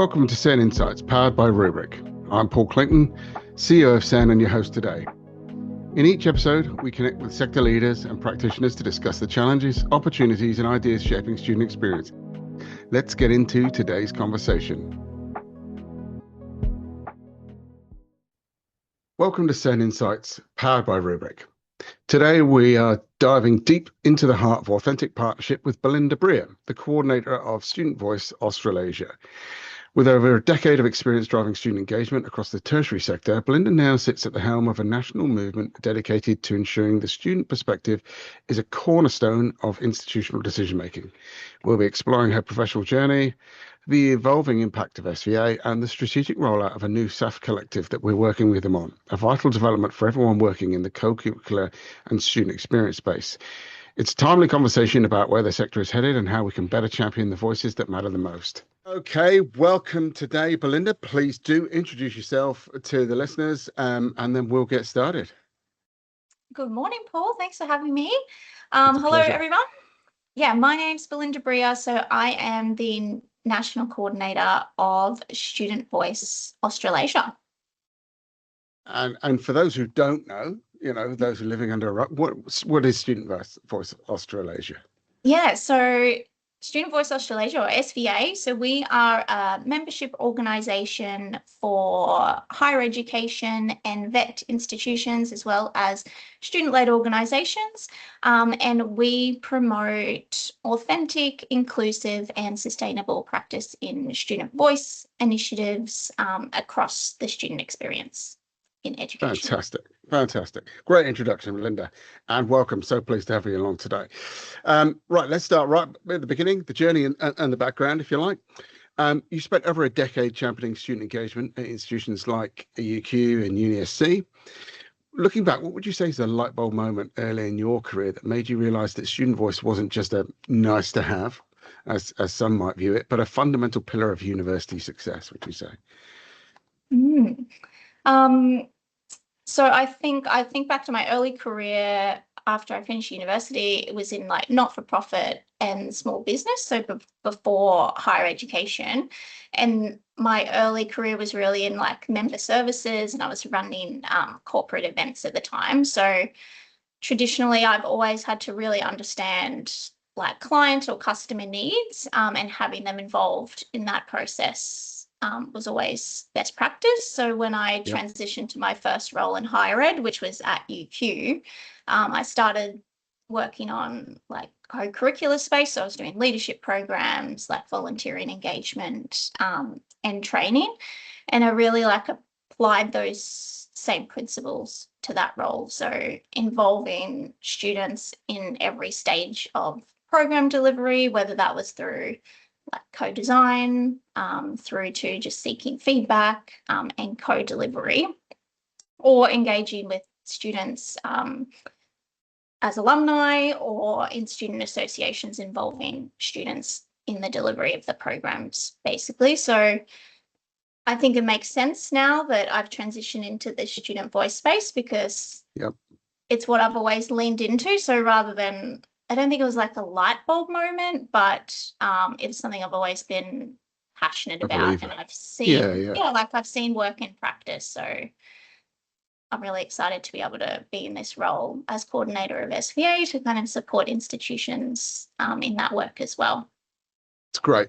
Welcome to SEN Insights, powered by Rubric. I'm Paul Clinton, CEO of SEN and your host today. In each episode, we connect with sector leaders and practitioners to discuss the challenges, opportunities, and ideas shaping student experience. Let's get into today's conversation. Welcome to SEN Insights, powered by Rubric. Today, we are diving deep into the heart of authentic partnership with Belinda Brear, the coordinator of Student Voice Australasia. With over a decade of experience driving student engagement across the tertiary sector, Belinda now sits at the helm of a national movement dedicated to ensuring the student perspective is a cornerstone of institutional decision-making. We'll be exploring her professional journey, the evolving impact of SVA, and the strategic rollout of a new SAF collective that we're working with them on, a vital development for everyone working in the co-curricular and student experience space. It's a timely conversation about where the sector is headed and how we can better champion the voices that matter the most. Okay, welcome today, Belinda. Please do introduce yourself to the listeners and then we'll get started. Good morning, Paul. Thanks for having me. Hello, everyone. Yeah, my name's Belinda Brear. So I am the National Coordinator of Student Voice Australasia. And for those who don't know, those who are living under a rock, what is Student Voice Australasia? Yeah, so Student Voice Australasia, or SVA, so we are a membership organisation for higher education and vet institutions, as well as student-led organisations, and we promote authentic, inclusive and sustainable practice in student voice initiatives across the student experience in education. Fantastic. Great introduction, Belinda, and welcome. So pleased to have you along today. Right, let's start right at the beginning, the journey and the background, if you like. You spent over a decade championing student engagement at institutions like UQ and UniSC. Looking back, what would you say is the light bulb moment early in your career that made you realise that student voice wasn't just a nice to have, as some might view it, but a fundamental pillar of university success, would you say? So I think back to my early career after I finished university. It was in like not-for-profit and small business, so before higher education. And my early career was really in like member services, and I was running corporate events at the time. So traditionally, I've always had to really understand like client or customer needs, and having them involved in that process was always best practice. So when I transitioned to my first role in higher ed, which was at UQ, I started working on like co-curricular space. So I was doing leadership programs, like volunteering engagement and training. And I really applied those same principles to that role. So involving students in every stage of program delivery, whether that was through like co-design, through to just seeking feedback and co-delivery, or engaging with students as alumni or in student associations involving students in the delivery of the programs, basically. So I think it makes sense now that I've transitioned into the student voice space, because it's what I've always leaned into. So rather than, I don't think it was like a light bulb moment, but it's something I've always been passionate about, and I've seen, I've seen work in practice. So I'm really excited to be able to be in this role as coordinator of SVA to kind of support institutions in that work as well. It's great.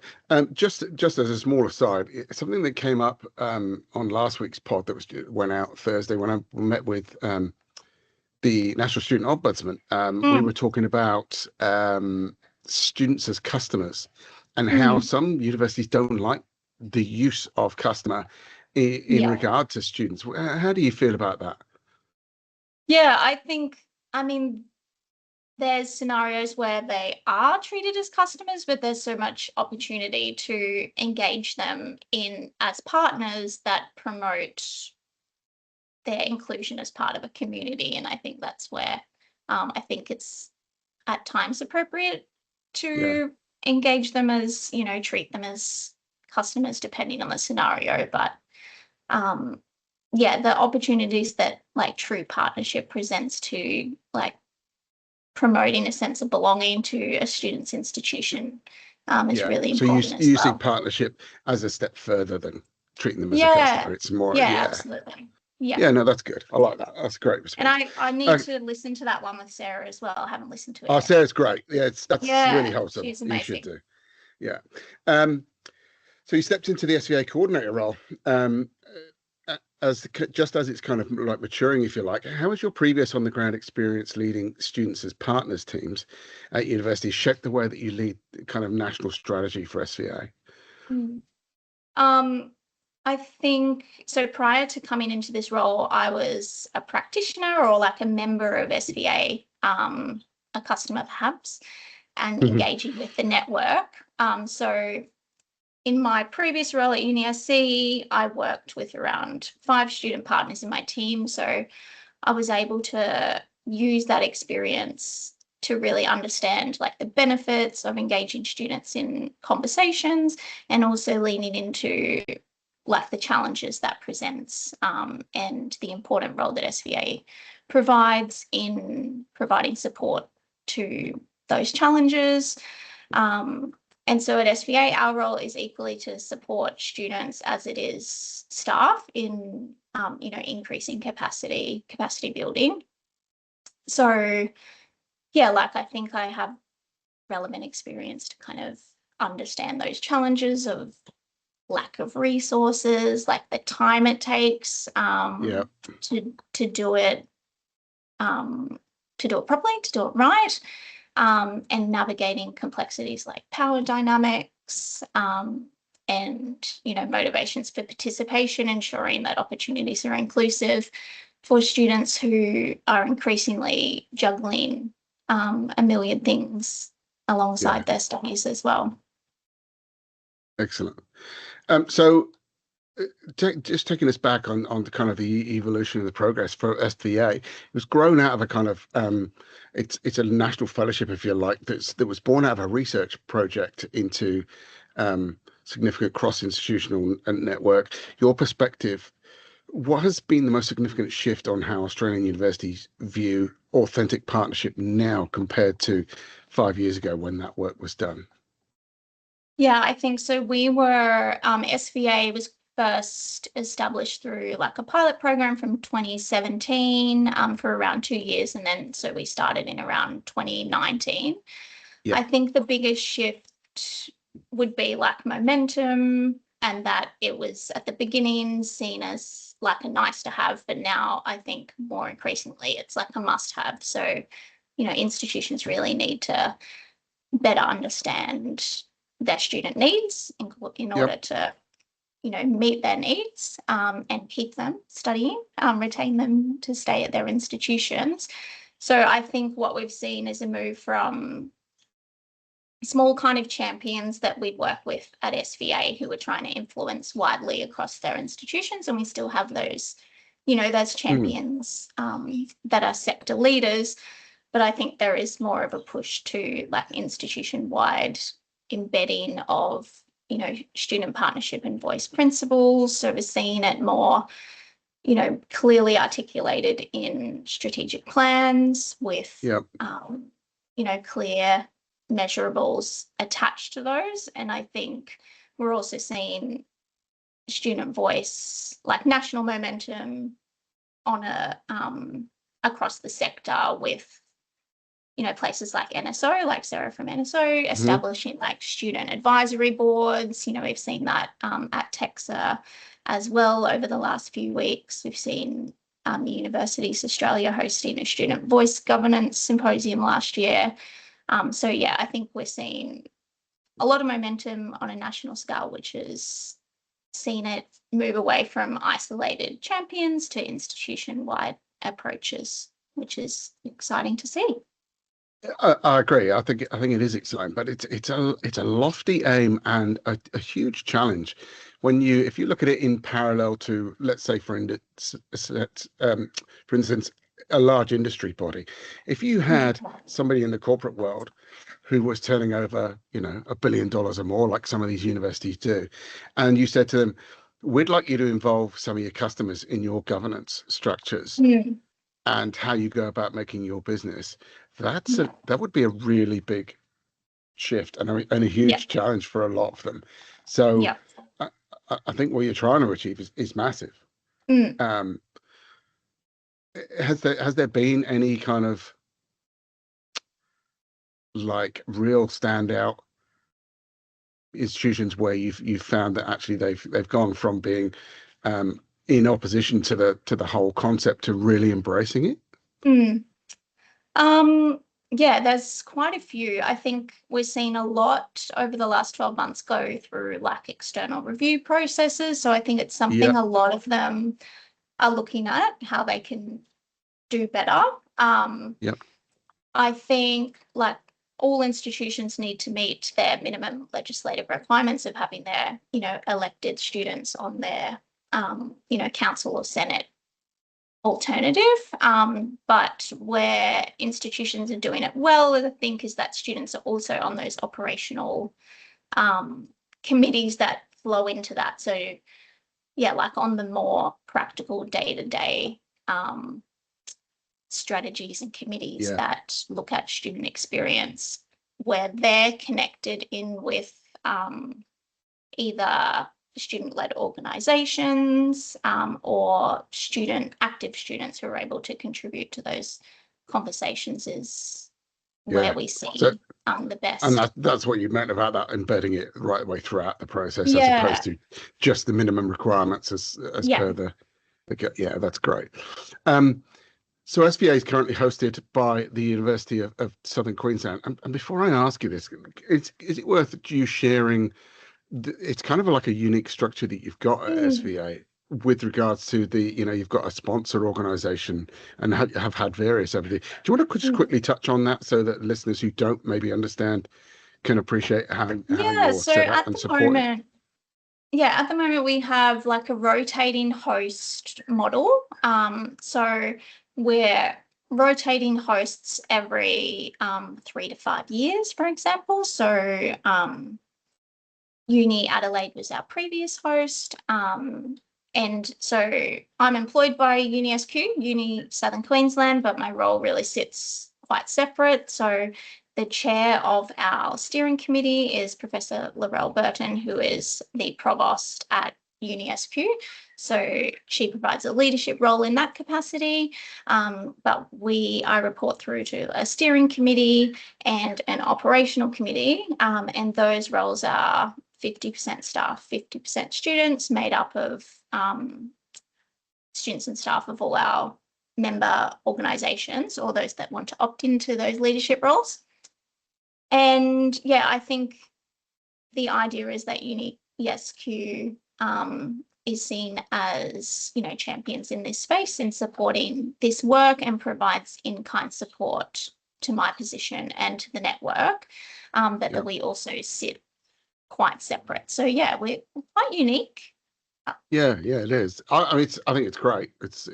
Just as a small aside, something that came up on last week's pod that went out Thursday when I met with the National Student Ombudsman, we were talking about students as customers and how some universities don't like the use of customer in regard to students. How do you feel about that? Yeah, I mean, there's scenarios where they are treated as customers, but there's so much opportunity to engage them as partners that promote their inclusion as part of a community. And I think that's where I think it's at times appropriate to engage them as, treat them as customers depending on the scenario. But the opportunities that like true partnership presents to like promoting a sense of belonging to a student's institution is really So you important as you see well. partnership as a step further than treating them as a Yeah, customer. It's more, yeah, absolutely. Yeah. yeah, no, that's good. I like that. That's a great And response. I need to listen to that one with Sarah as well. I haven't listened to it Oh, yet. Sarah's great. Yeah, that's really Yeah, wholesome. she's You should amazing. do. Yeah. Um, so you stepped into the SVA coordinator role. Just as it's kind of like maturing, if you like, how has your previous on the ground experience leading students as partners teams at universities shaped the way that you lead the kind of national strategy for SVA? Mm. Um, I think so. Prior to coming into this role, I was a practitioner or like a member of SVA, a customer perhaps, and Mhm. engaging with the network. So in my previous role at UniSC, I worked with around 5 student partners in my team. So I was able to use that experience to really understand like the benefits of engaging students in conversations and also leaning into like the challenges that presents and the important role that SVA provides in providing support to those challenges. And so at SVA, our role is equally to support students as it is staff in, increasing capacity building. So yeah, like I think I have relevant experience to kind of understand those challenges of lack of resources, like the time it takes Yeah. to do it properly, to do it right, and navigating complexities like power dynamics, and motivations for participation, ensuring that opportunities are inclusive for students who are increasingly juggling a million things Yeah. alongside their studies as well. Excellent. So just taking us back on the kind of the evolution of the progress for SVA, it was grown out of a kind of it's a national fellowship, if you like, that was born out of a research project into significant cross-institutional network. Your perspective, what has been the most significant shift on how Australian universities view authentic partnership now compared to 5 years ago when that work was done? Yeah, I think so. We were, SVA was first established through like a pilot program from 2017 for around 2 years. And then so we started in around 2019. Yeah. I think the biggest shift would be like momentum, and that it was at the beginning seen as like a nice to have, but now I think more increasingly it's like a must have. So, institutions really need to better understand their student needs in order Yep. to meet their needs, and keep them studying, retain them to stay at their institutions. So I think what we've seen is a move from small kind of champions that we'd work with at SVA who were trying to influence widely across their institutions, and we still have those Mm. champions that are sector leaders. But I think there is more of a push to like institution-wide embedding of, student partnership and voice principles. So we're seeing it more, clearly articulated in strategic plans with, Yep. clear measurables attached to those. And I think we're also seeing student voice, like national momentum on across the sector with places like NSO, like Sarah from NSO, Mhm. establishing like student advisory boards. We've seen that at TEXA as well over the last few weeks. We've seen Universities Australia hosting a student voice governance symposium last year. So yeah, I think we're seeing a lot of momentum on a national scale, which has seen it move away from isolated champions to institution-wide approaches, which is exciting to see. I agree. I think it is exciting, but it's a lofty aim and a huge challenge. If you look at it in parallel to, let's say, for instance, a large industry body, if you had somebody in the corporate world who was turning over, $1 billion or more, like some of these universities do, and you said to them, "We'd like you to involve some of your customers in your governance structures Mm. and how you go about making your business," Yeah. that would be a really big shift and a huge challenge for a lot of them. So I, I think what you're trying to achieve is massive. Um, has there been any kind of like real standout institutions where you've found that actually they've gone from being in opposition to the whole concept to really embracing it? Yeah, there's quite a few. I think we're seeing a lot over the last 12 months go through like external review processes. So I think it's something a lot of them are looking at how they can do better. Yep. I think like all institutions need to meet their minimum legislative requirements of having their, elected students on their, council or senate alternative. But where institutions are doing it well, I think, is that students are also on those operational committees that flow into that. So yeah, like on the more practical day-to-day strategies and committees that look at student experience, where they're connected in with either student-led organisations or active students who are able to contribute to those conversations is where we see the best. And that's what you meant about that, embedding it right away throughout the process, as Yeah. opposed to just the minimum requirements as per the that's great. So SVA is currently hosted by the University of Southern Queensland. And before I ask you this, is it worth you sharing? It's kind of like a unique structure that you've got at SVA with regards to you've got a sponsor organisation and have had various over the. Do you want to just quickly touch on that so that listeners who don't maybe understand can appreciate how you're set up and supported? At the moment we have like a rotating host model. So we're rotating hosts every 3 to 5 years, for example. So Uni Adelaide was our previous host. And so I'm employed by UniSQ, Uni Southern Queensland, but my role really sits quite separate. So the chair of our steering committee is Professor Laurel Burton, who is the provost at UniSQ. So she provides a leadership role in that capacity. But I report through to a steering committee and an operational committee. And those roles are 50% staff, 50% students, made up of students and staff of all our member organisations, or those that want to opt into those leadership roles. And I think the idea is that UniSQ is seen as, champions in this space in supporting this work and provides in-kind support to my position and to the network, but that we also sit quite separate. So we're quite unique. It is. I mean, I think it's great. It's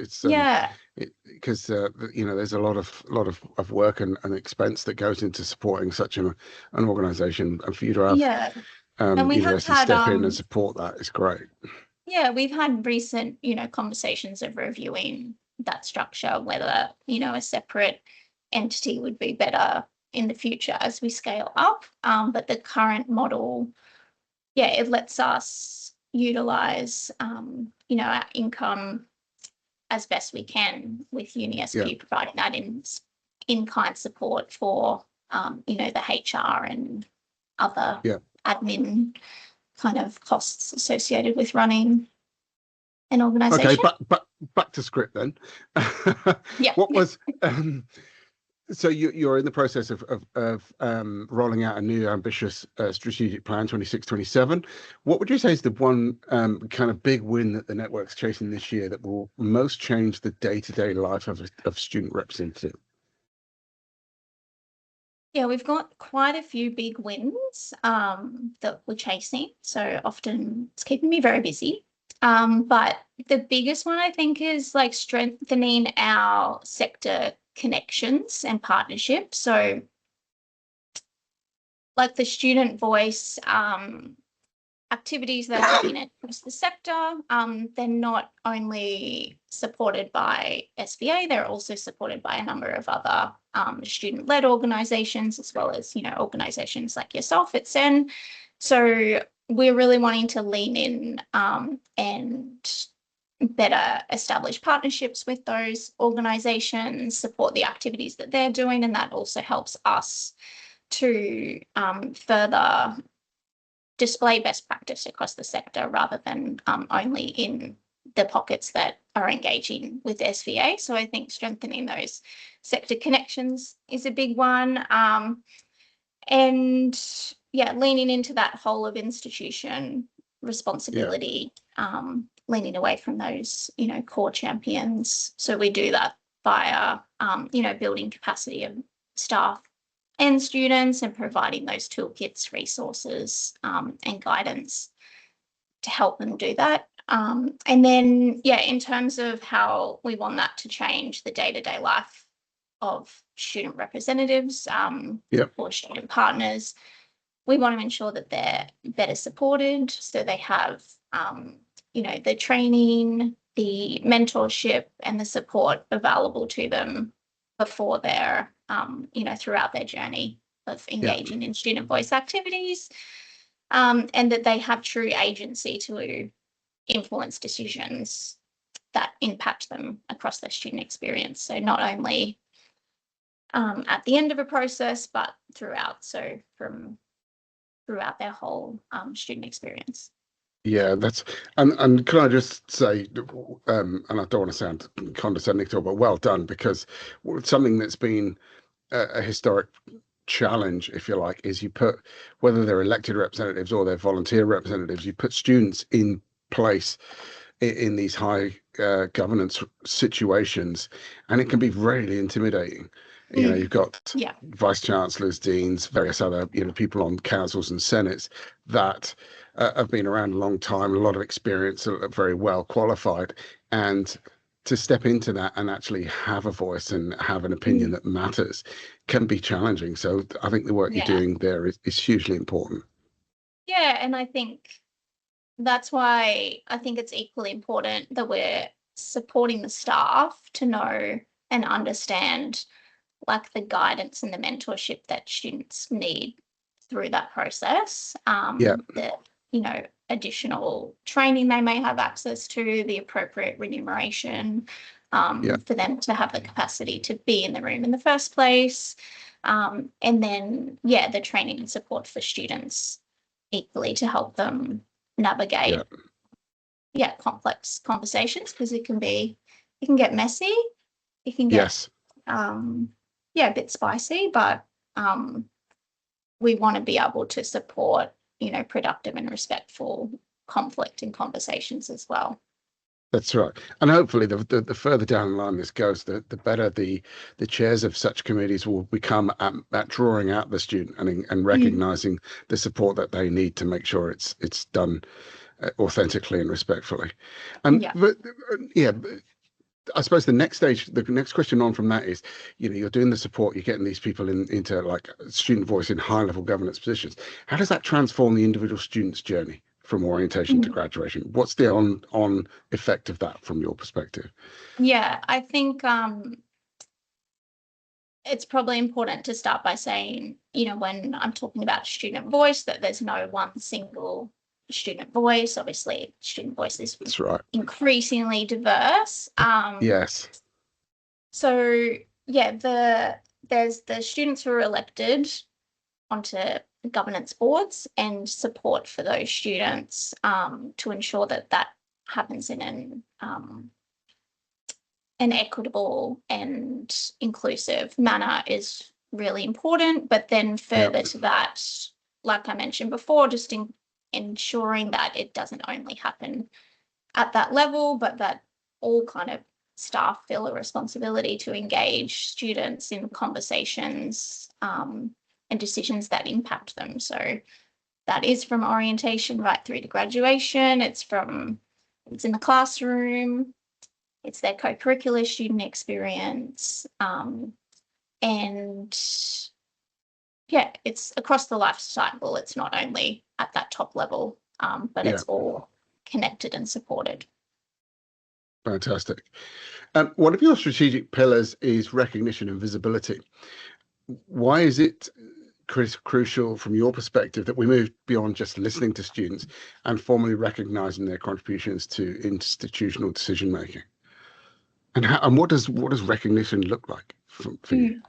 because there's a lot of work and expense that goes into supporting such an organisation, and for you to have and we university have had, step in and support that is great. We've had recent conversations of reviewing that structure, whether a separate entity would be better in the future as we scale up. But the current model, it lets us utilize our income as best we can, with UniSQ providing that in-kind support for the HR and other admin kind of costs associated with running an organisation. Okay, but back to script then. What was so you're in the process of rolling out a new ambitious strategic plan 26-27. What would you say is the one kind of big win that the network's chasing this year that will most change the day-to-day life of student representative? We've got quite a few big wins that we're chasing. So often it's keeping me very busy. But the biggest one, I think, is like strengthening our sector connections and partnerships. So like the student voice activities that are happening across the sector. They're not only supported by SVA, they're also supported by a number of other student-led organisations, as well as, organisations like yourself at SEN. So we're really wanting to lean in and better establish partnerships with those organisations, support the activities that they're doing, and that also helps us to further display best practice across the sector rather than only in the pockets that are engaging with SVA. So I think strengthening those sector connections is a big one. And yeah, leaning into that whole of institution responsibility, leaning away from those, core champions. So we do that via, building capacity of staff and students and providing those toolkits, resources, and guidance to help them do that. And then, in terms of how we want that to change the day-to-day life of student representatives or student partners, we want to ensure that they're better supported, so they have, the training, the mentorship and the support available to them before they're, throughout their journey of engaging in student voice activities, and that they have true agency to influence decisions that impact them across their student experience. So not only at the end of a process, but throughout. So throughout their whole student experience. Yeah, that's and can I just say, and I don't want to sound condescending at all, but well done, because something that's been a historic challenge, if you like, is you put, whether they're elected representatives or they're volunteer representatives, you put students in place in these high governance situations, and it can be really intimidating. You've got vice chancellors, deans, various other people on councils and senates that have been around a long time, a lot of experience, are very well qualified, and to step into that and actually have a voice and have an opinion that matters can be challenging. So I think the work you're doing there is hugely important. Yeah, and I think that's why I think it's equally important that we're supporting the staff to know and understand like the guidance and the mentorship that students need through that process. The, additional training they may have access to, the appropriate remuneration for them to have the capacity to be in the room in the first place. And then, the training and support for students equally to help them navigate complex conversations, because it can get messy, it can get a bit spicy, but we want to be able to support productive and respectful conflict and conversations as well. That's right. And hopefully the further down the line this goes, the better the chairs of such committees will become at drawing out the student and recognizing the support that they need to make sure it's done authentically and respectfully. But I suppose the next question on from that is, you're doing the support, you're getting these people into like student voice in high level governance positions. How does that transform the individual student's journey from orientation to graduation? What's the on effect of that from your perspective? Yeah, I think it's probably important to start by saying, when I'm talking about student voice, that there's no one single student voice. Obviously, student voice is increasingly diverse. Yes. So there's the students who are elected onto governance boards, and support for those students to ensure that happens in an equitable and inclusive manner is really important. But then further to that, like I mentioned before, just ensuring that it doesn't only happen at that level, but that all kind of staff feel a responsibility to engage students in conversations and decisions that impact them. So that is from orientation right through to graduation. It's in the classroom, it's their co-curricular student experience, and it's across the life cycle. It's not only at that top level but Yeah. it's all connected and supported. Fantastic. One of your strategic pillars is recognition and visibility. Why is it crucial from your perspective that we move beyond just listening to students and formally recognizing their contributions to institutional decision making? And what does recognition look like for you?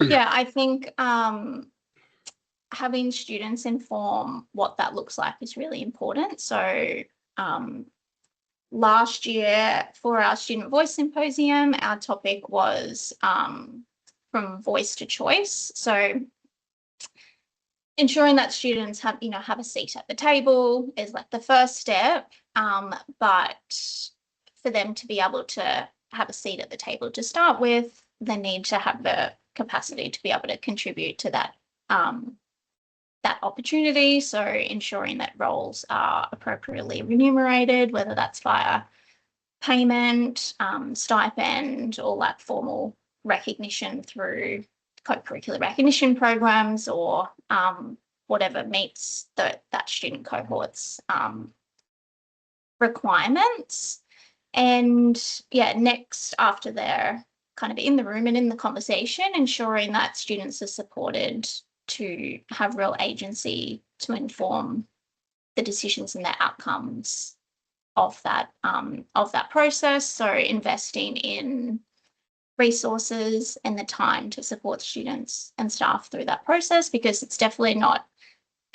Yeah, I think having students inform what that looks like is really important. So last year for our Student Voice Symposium, our topic was from voice to choice. So ensuring that students have a seat at the table is like the first step, but for them to be able to have a seat at the table to start with, they need to have the capacity to be able to contribute to that that opportunity. So ensuring that roles are appropriately remunerated, whether that's via payment, stipend, or like formal recognition through co-curricular recognition programs, or whatever meets that student cohort's requirements. And yeah, next, after they're kind of in the room and in the conversation, ensuring that students are supported to have real agency to inform the decisions and the outcomes of that process. So investing in resources and the time to support students and staff through that process, because it's definitely not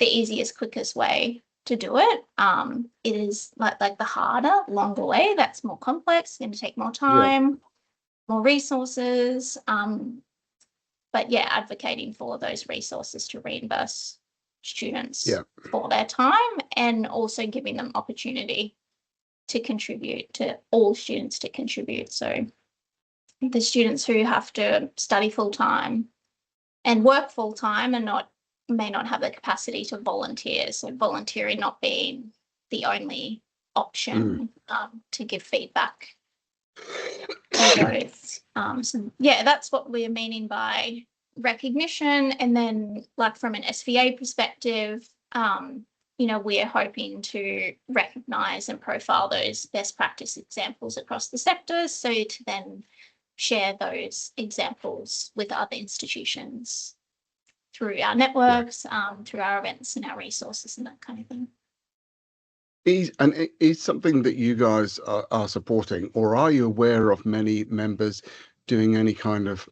the easiest, quickest way to do it. It is like the harder, longer way that's more complex, going to take more time, more resources. But yeah, advocating for those resources to reimburse students for their time, and also giving them opportunity to contribute, to all students to contribute. So the students who have to study full time and work full time and may not have the capacity to volunteer. So volunteering not being the only option to give feedback to those. So yeah, that's what we're meaning by recognition. And then like from an SVA perspective, we're hoping to recognise and profile those best practice examples across the sector, so to then share those examples with other institutions through our networks, through our events and our resources and that kind of thing. Is something that you guys are supporting, or are you aware of many members doing any kind of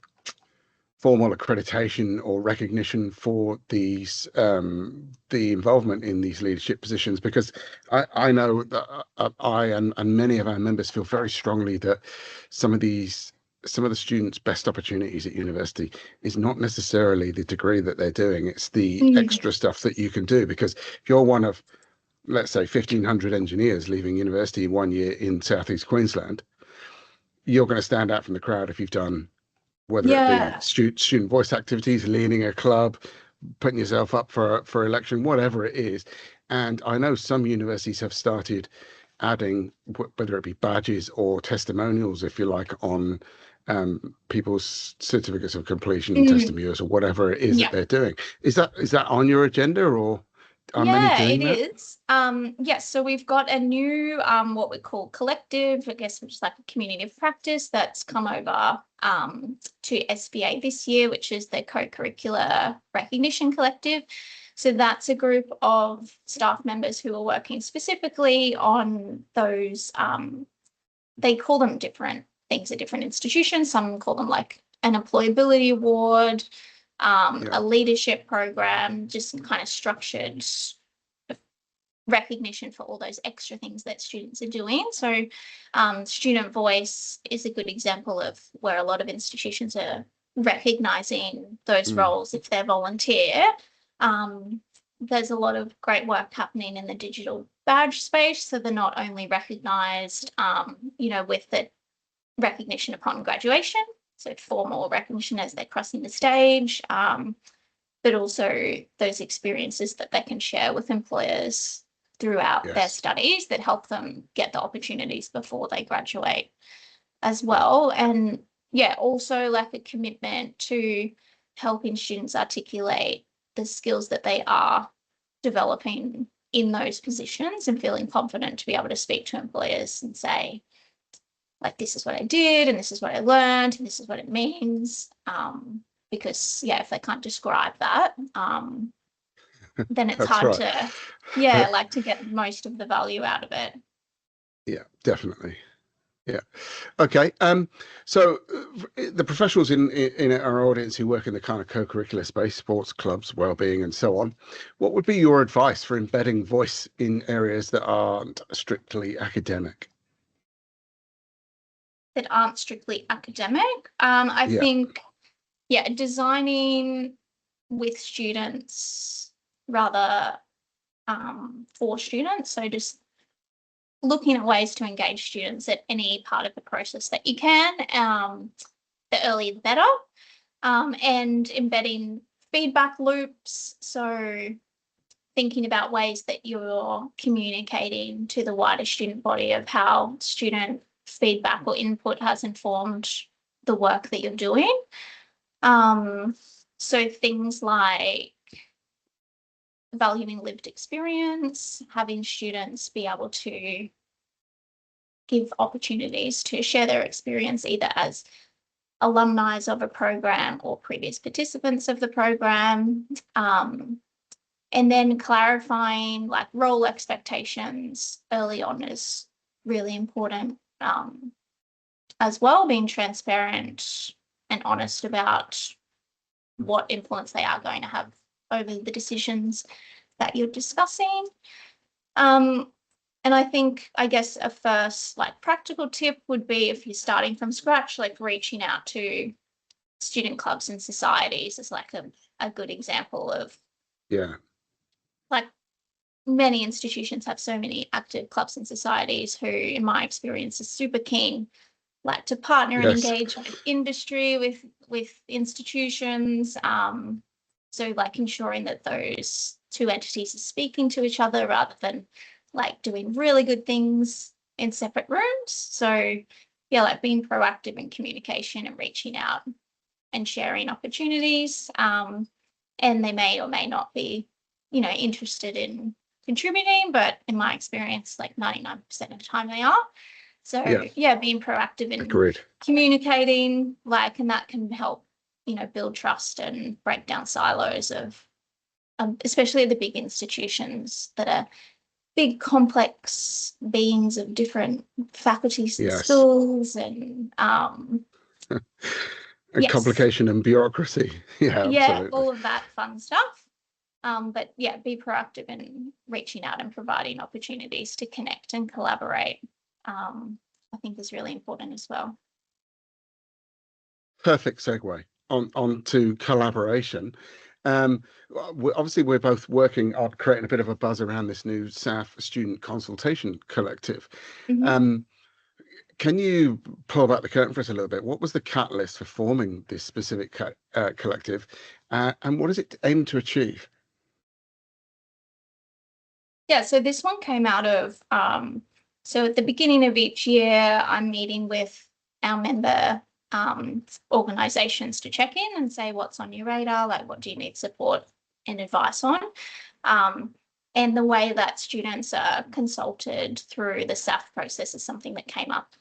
formal accreditation or recognition for these the involvement in these leadership positions? Because I know that I and many of our members feel very strongly that some of the students' best opportunities at university is not necessarily the degree that they're doing, it's the extra stuff that you can do. Because if you're one of, let's say, 1,500 engineers leaving university 1 year in Southeast Queensland, you're going to stand out from the crowd if you've done, whether it be student voice activities, leading a club, putting yourself up for election, whatever it is. And I know some universities have started adding, whether it be badges or testimonials, if you like, on people's certificates of completion, testimonials, or whatever it is that they're doing. Is that on your agenda, or are many doing that? It is. Yes, so we've got a new what we call collective, I guess, which is like a community of practice that's come over to SVA this year, which is the co-curricular recognition collective. So that's a group of staff members who are working specifically on those, they call them different things at different institutions. Some call them like an employability award, a leadership program, just kind of structured recognition for all those extra things that students are doing. So student voice is a good example of where a lot of institutions are recognising those roles if they're volunteer. There's a lot of great work happening in the digital badge space. So they're not only recognised, with the recognition upon graduation, so formal recognition as they're crossing the stage, but also those experiences that they can share with employers throughout their studies that help them get the opportunities before they graduate as well. And also like a commitment to helping students articulate the skills that they are developing in those positions and feeling confident to be able to speak to employers and say, like, this is what I did and this is what I learned and this is what it means. Because, yeah, if they can't describe that, then it's That's hard right. to, yeah, like to get most of the value out of it. Yeah, definitely. Yeah. Okay. So the professionals in our audience who work in the kind of co-curricular space, sports, clubs, well-being, and so on, what would be your advice for embedding voice in areas that aren't strictly academic? That aren't strictly academic. I Yeah. think, yeah, designing with students rather for students. So just looking at ways to engage students at any part of the process that you can. The earlier the better. And embedding feedback loops. So thinking about ways that you're communicating to the wider student body of how student feedback or input has informed the work that you're doing. So things like valuing lived experience, having students be able to give opportunities to share their experience either as alumni of a program or previous participants of the program. And then clarifying like role expectations early on is really important as well, being transparent and honest about what influence they are going to have over the decisions that you're discussing. And I think, I guess, a first like practical tip would be if you're starting from scratch, like reaching out to student clubs and societies is like a good example of, Yeah. like, many institutions have so many active clubs and societies who, in my experience, are super keen, like, to partner and Yes. engage with industry, with institutions. So like ensuring that those two entities are speaking to each other rather than like doing really good things in separate rooms. So yeah, like being proactive in communication and reaching out and sharing opportunities. And they may or may not be, interested in contributing, but in my experience, like 99% of the time they are. So Yeah. yeah, being proactive in Agreed. communicating, like, and that can help, build trust and break down silos of, especially the big institutions that are big complex beings of different faculties and Yes. schools and And yes, complication and bureaucracy. Yeah, yeah, absolutely. all of that fun stuff. But yeah, be proactive in reaching out and providing opportunities to connect and collaborate. I think is really important as well. Perfect segue on to collaboration. Obviously, we're both working on creating a bit of a buzz around this new SAF Student Consultation Collective. Mm-hmm. Um, can you pull back the curtain for us a little bit? What was the catalyst for forming this specific collective, and what does it aim to achieve? Yeah, so this one came out of, so at the beginning of each year, I'm meeting with our member organisations to check in and say what's on your radar, like what do you need support and advice on. And the way that students are consulted through the SAF process is something that came up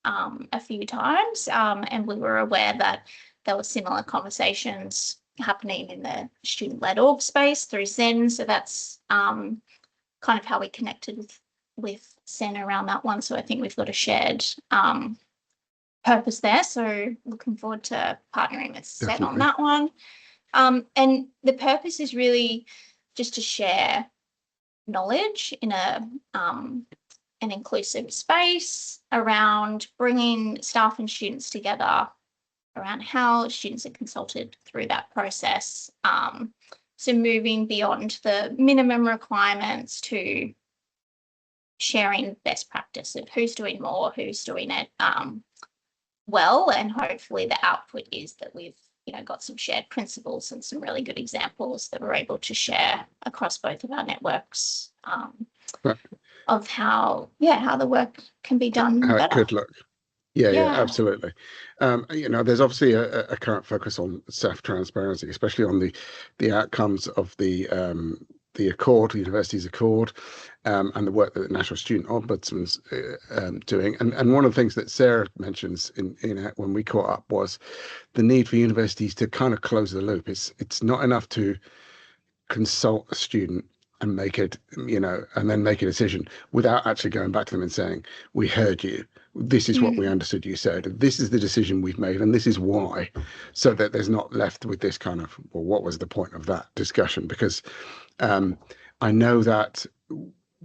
a few times, and we were aware that there were similar conversations happening in the student-led org space through SEN, so that's kind of how we connected with SEN around that one. So I think we've got a shared purpose there. So looking forward to partnering with SEN on Definitely. that one. And the purpose is really just to share knowledge in an inclusive space around bringing staff and students together around how students are consulted through that process. So moving beyond the minimum requirements to sharing best practice of who's doing more, who's doing it well, and hopefully the output is that we've got some shared principles and some really good examples that we're able to share across both of our networks Right. of how the work can be done How it better. could look. Yeah, yeah, Yeah. absolutely. There's obviously a current focus on self transparency, especially on the outcomes of the the Accord, the university's Accord, and the work that the National Student Ombudsman's doing. And one of the things that Sarah mentions in when we caught up was the need for universities to kind of close the loop. It's not enough to consult a student and make it, and then make a decision without actually going back to them and saying, we heard you. This is what we understood you said. This is the decision we've made, and this is why. So that there's not left with this kind of, well, what was the point of that discussion? Because I know that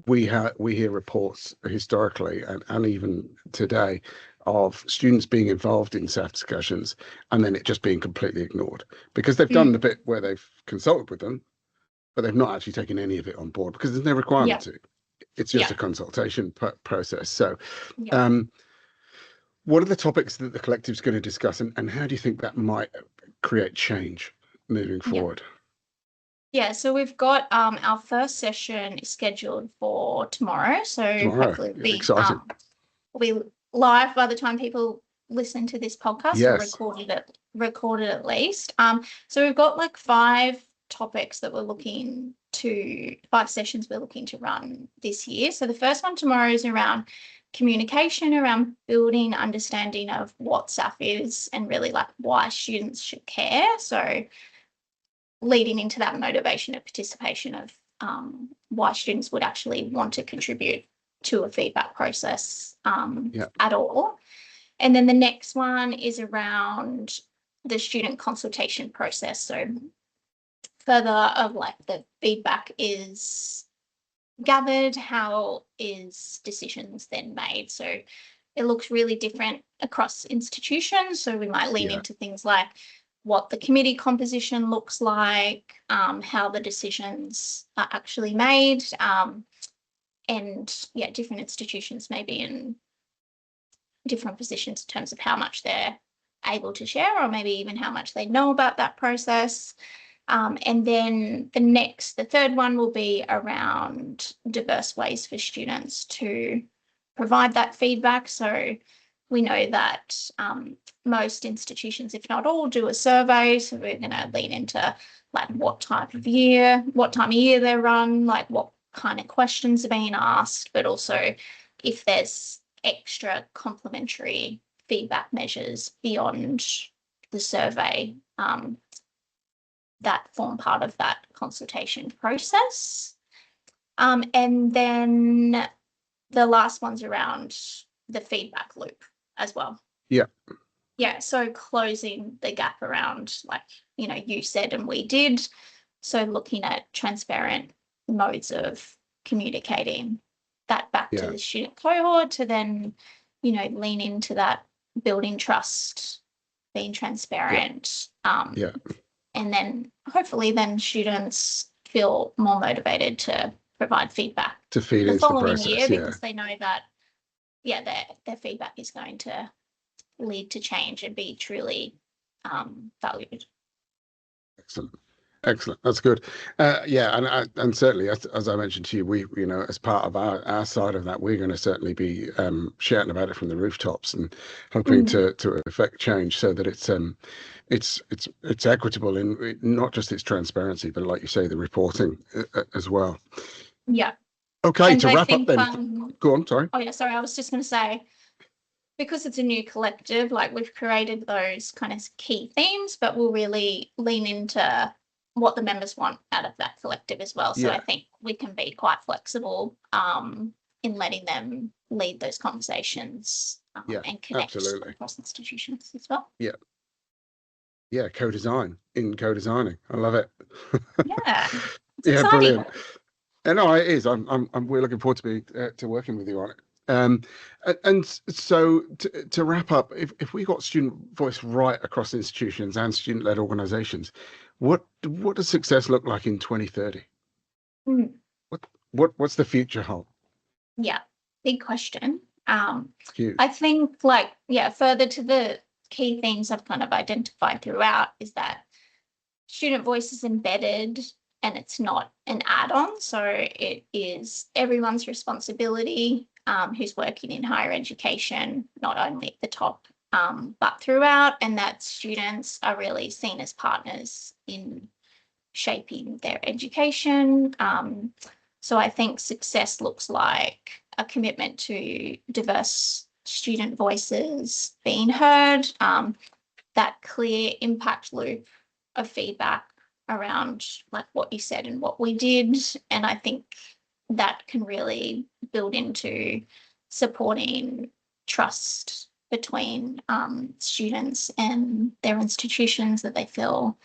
we hear reports historically and even today of students being involved in SAF discussions and then it just being completely ignored because they've done the bit where they've consulted with them, but they've not actually taken any of it on board because there's no requirement to. It's just a consultation process. So what are the topics that the collective's going to discuss and how do you think that might create change moving forward? Yeah, so we've got our first session is scheduled for tomorrow. So hopefully it'll be exciting. Will be live by the time people listen to this podcast or recorded at least. So we've got like 5 topics that we're looking to, 5 sessions we're looking to run this year. So the first one tomorrow is around communication, around building understanding of what SAF is and really like why students should care. So leading into that motivation of participation of why students would actually want to contribute to a feedback process at all. And then the next one is around the student consultation process. So further of like the feedback is gathered, how is decisions then made? So it looks really different across institutions. So we might lean into things like what the committee composition looks like, how the decisions are actually made, and different institutions may be in different positions in terms of how much they're able to share or maybe even how much they know about that process. And then the third one will be around diverse ways for students to provide that feedback. So we know that most institutions, if not all, do a survey. So we're going to lean into like what time of year they're run, like what kind of questions are being asked, but also if there's extra complementary feedback measures beyond the survey that form part of that consultation process. And then the last one's around the feedback loop as well. Yeah, so closing the gap around like, you said and we did. So looking at transparent modes of communicating that back to the student cohort to then, lean into that building trust, being transparent. And then hopefully then students feel more motivated to provide feedback to feed the into the following process, year because they know that, their feedback is going to lead to change and be truly valued. Excellent. That's good. And certainly, as I mentioned to you, we, as part of our side of that, we're going to certainly be shouting about it from the rooftops and hoping to affect change so that it's equitable in not just its transparency, but like you say, the reporting as well. Yeah. Okay. And to wrap up, then. Go on. Sorry. Oh yeah. Sorry. I was just going to say, because it's a new collective, like we've created those kind of key themes, but we'll really lean into what the members want out of that collective as well. So I think we can be quite flexible in letting them lead those conversations and connect across institutions as well. Yeah, co-designing. I love it. Yeah. Yeah, brilliant. And no, it is. We're looking forward to working with you on it. And so to wrap up, if we got student voice right across institutions and student-led organizations, what does success look like in 2030? What's the future hold? Yeah, big question. I think further to the key things I've kind of identified throughout is that student voice is embedded and it's not an add-on. So it is everyone's responsibility who's working in higher education, not only at the top, but throughout, and that students are really seen as partners in shaping their education. So I think success looks like a commitment to diverse student voices being heard, that clear impact loop of feedback around like what you said and what we did. And I think that can really build into supporting trust between students and their institutions, that they feel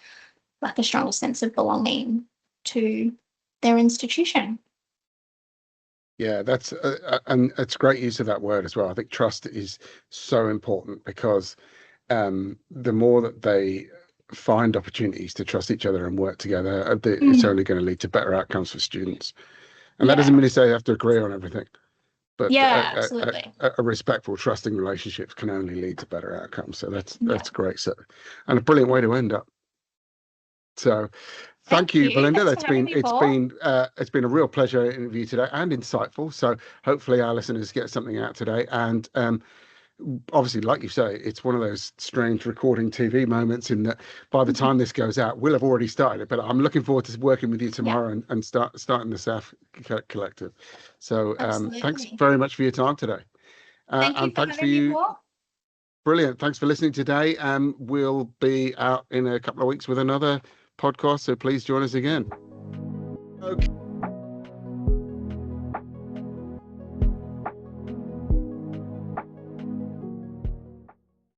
like a stronger sense of belonging to their institution. Yeah, that's and it's great use of that word as well. I think trust is so important because the more that they find opportunities to trust each other and work together, it's only going to lead to better outcomes for students. And that doesn't Yeah. mean to say they have to agree on everything, but Yeah, absolutely. a respectful, trusting relationships can only lead to better outcomes. So that's Yeah. great. So, and a brilliant way to end up. So, thank Thank you, you. Belinda. Thanks for having me, Paul. It's been a real pleasure interview today and insightful. So hopefully our listeners get something out today. And obviously, like you say, it's one of those strange recording TV moments in that by the time this goes out, we'll have already started it. But I'm looking forward to working with you tomorrow and starting the SAF collective. So thanks Absolutely. very much for your time today. Thank you And for thanks for having me, you. Paul. Brilliant. Thanks for listening today. We'll be out in a couple of weeks with another podcast. So please join us again. Okay.